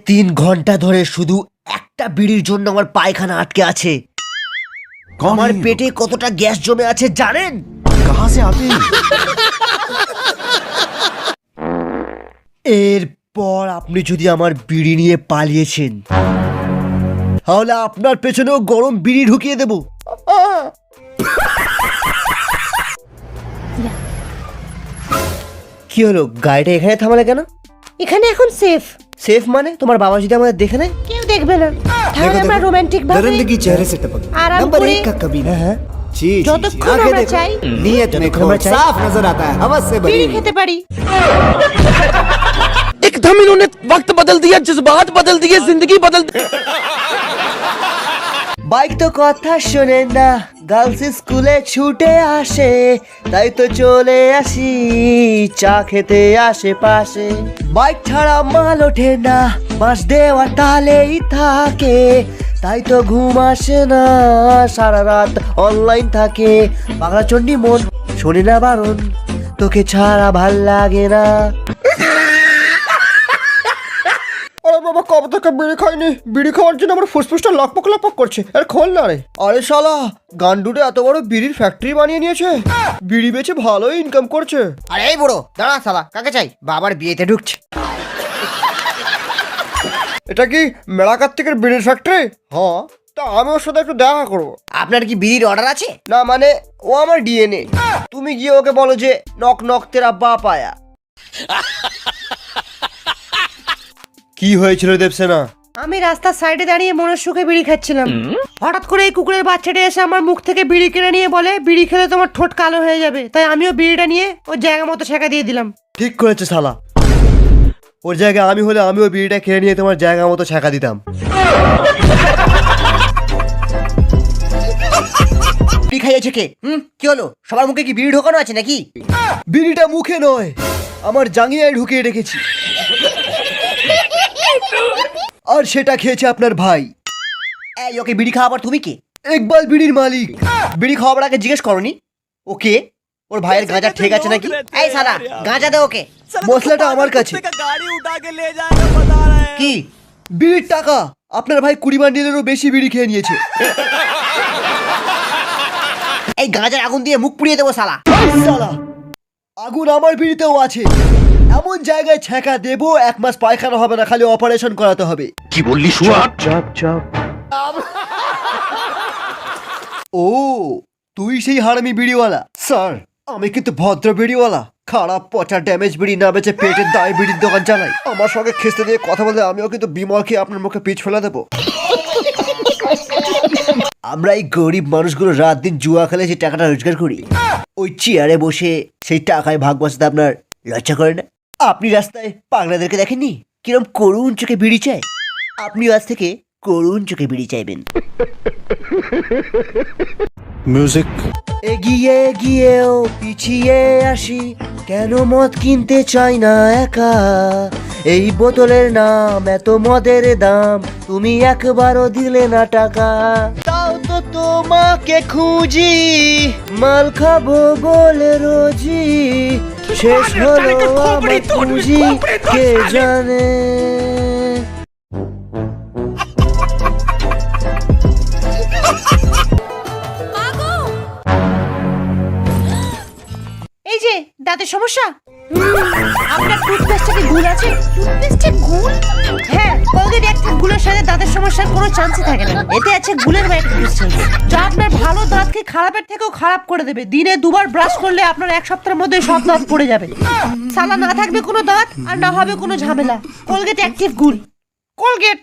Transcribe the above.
3 ঘন্টা ধরে শুধু একটা বিড়ির জন্য আমার পায়খানা আটকে আছে। আমার পেটে কতটা গ্যাস জমে আছে জানেন? कहां से आते हैं? এরপর আপনি যদি আমার বিড়ি নিয়ে পালিয়েছেন তাহলে আপনার পেছনেও গরম বিড়ি ঢুকিয়ে দেব। কি হলো, গাড়িটা এখানে থামালে কেন? এখানে এখন সেফ। সেফ মানে? তোমার বাবা যদি আমাদের দেখে নেয়? কেউ দেখবে না। তাহলে আমরা রোমান্টিক ভাবে दरिंदगी चेहरे से टपक आराम नंबर करे। 1 का कमीना है। जी जी যতক্ষণ आंखें আমরা देखो, চাই नीयत में যতক্ষণ আমরা চাই। साफ नजर आता है, हवस से भरी বিড়ি हुई। খেতে পারি। एकदम इन्होंने वक्त बदल दिया, जज्बात बदल दिए, जिंदगी बदल दी। বাইক তো কথা শোনে না, গার্লস স্কুলে ছুটে আসে, তাই তো চলে আসি চা খেতে আশেপাশে। বাইক ছাড়া মাল ওঠে না, বাঁশ দেওয়া তালেই থাকে, তাই তো ঘুম আসে না, সারা রাত অনলাইন থাকে। বাংলা চণ্ডী মন শোনে না বারণ, তোকে ছাড়া ভাল লাগে না। আরে বাবা, কবে থেকে বিড়ি খাইনি, বিড়ি খাওয়ার জন্য আমার ফুসফুসটা লকপক লকপক করছে। আরে খোল না রে। আরে শালা, গান্ডুটে এত বড় বিড়ির ফ্যাক্টরি বানিয়ে নিয়েছে, বিড়ি বেচে ভালোই ইনকাম করছে। আরে এই বুড়ো দাঁড়া শালা, কাকে চাই? বাবার বিয়েতে ঢুকছে। এটা কি মেলা কার্তিকের বিড়ির ফ্যাক্টরি? হ্যাঁ, তা আমি ওর সাথে একটু দেখা করবো। আপনার কি বিড়ির অর্ডার আছে? না মানে, ও আমার ডিএনএ। তুমি গিয়ে ওকে বলো যে নক নক তেরা বাপ আয়া। কি হয়েছিল দেবসেনা? আমি রাস্তার সাইডে দাঁড়িয়ে মনের সুখে বিড়ি খাচ্ছিলাম। হঠাৎ করে এই কুকুরের বাচ্চাটা এসে আমার মুখ থেকে বিড়ি কিনে নিয়ে বলে, বিড়ি খেলে তোমার ঠোঁট কালো হয়ে যাবে। তাই আমিও বিড়িটা নিয়ে ওর জায়গা মতো ছেঁকা দিয়ে দিলাম। ঠিক করেছে শালা। ওর জায়গায় আমি হলে আমিও বিড়িটা খেয়ে নিয়ে তোমার জায়গা মতো ছাকা দিতাম। বিড়ি খাইয়েছে কে? কি হলো? সবার মুখে কি বিড়ি ঢোকানো আছে নাকি? বিড়িটা মুখে নয়, আমার জাঙ্গিয়ায় ঢুকিয়ে রেখেছি, আর সেটা খেয়েছে আপনার ভাই। এই ওকে বিড়ি খাওয়াবার তুমি কে? ইকবাল বিড়ির মালিক। বিড়ি খাওয়াবার আগে জিজ্ঞেস করনি ওকে ওর ভাইয়ের গাঁজা ঠিক আছে নাকি? এই শালা, গাঁজা দে ওকে। মশলাটা আমার কাছে। কি? বিড়ির টাকা। আপনার ভাই 20 বান্ডিলেরও বেশি বিড়ি খেয়ে নিয়েছে। এই গাঁজার আগুন দিয়ে মুখ পুড়িয়ে দেবো শালা। শালা, আগুন আমার বিড়িতেও আছে। এমন জায়গায় ছ্যাঁকা দেবো 1 মাস পায়খানা হবে না, খালি অপারেশন করাতে হবে। কি বললি শুয়া? ও, তুই সেই হারামি বিড়িওয়ালা? স্যার, আমি কিন্তু ভদ্র বিড়িওয়ালা। খারাপ পচা ড্যামেজ বিড়ি না বেচে পেটের দায় বিড়ির দোকান চালাই। আমার সঙ্গে খেস্তে দিয়ে কথা বললে আমিও কিন্তু বিমল খেয়ে আপনার মুখে পিচ ফেলে দেবো। আমরা এই গরিব মানুষগুলো রাত দিন জুয়া খেলে যে টাকাটা রোজগার করি, ওই চেয়ারে বসে সেই টাকায় ভাগ বসাতে আপনার লজ্জা করে না? আপনি রাস্তায় পাগলাদেরকে দেখেননি কিরম করুণ চোখে বিড়ি চায়? আপনি আজ থেকে করুণ চোখে বিড়ি চাইবেন। म्यूजिक এগিয়ে গিয়েও পিছিয়ে আসি, কেন মদ কিনতে চাই না একা? এই বোতলের নাম, এত মদের দাম, তুমি একবারও দিলে না টাকা। তাও তো তোমাকে খুঁজি, মাল খাবো বলে রোজি, শেষ হলো আমার পুঁজি কে জানে। এই যে দাঁতের সমস্যা, আপনার টুথপেস্টে কি গুল আছে? টুথপেস্টে গুল? হ্যাঁ, কোলগেট অ্যাক্টিভ গুলের সাথে দাঁতের সমস্যার কোনো চান্সই থাকে না। এতে আছে গুলের মাইক্রোক্রিস্টালস, যা আপনার ভালো দাঁতকে খারাপের থেকেও খারাপ করে দেবে। দিনে 2 বার ব্রাশ করলে আপনার 1 সপ্তাহের মধ্যে সব দাঁত পড়ে যাবে। সালা না থাকবে কোনো দাঁত, আর না হবে কোনো ঝামেলা। কোলগেট অ্যাক্টিভ গুল, কোলগেট।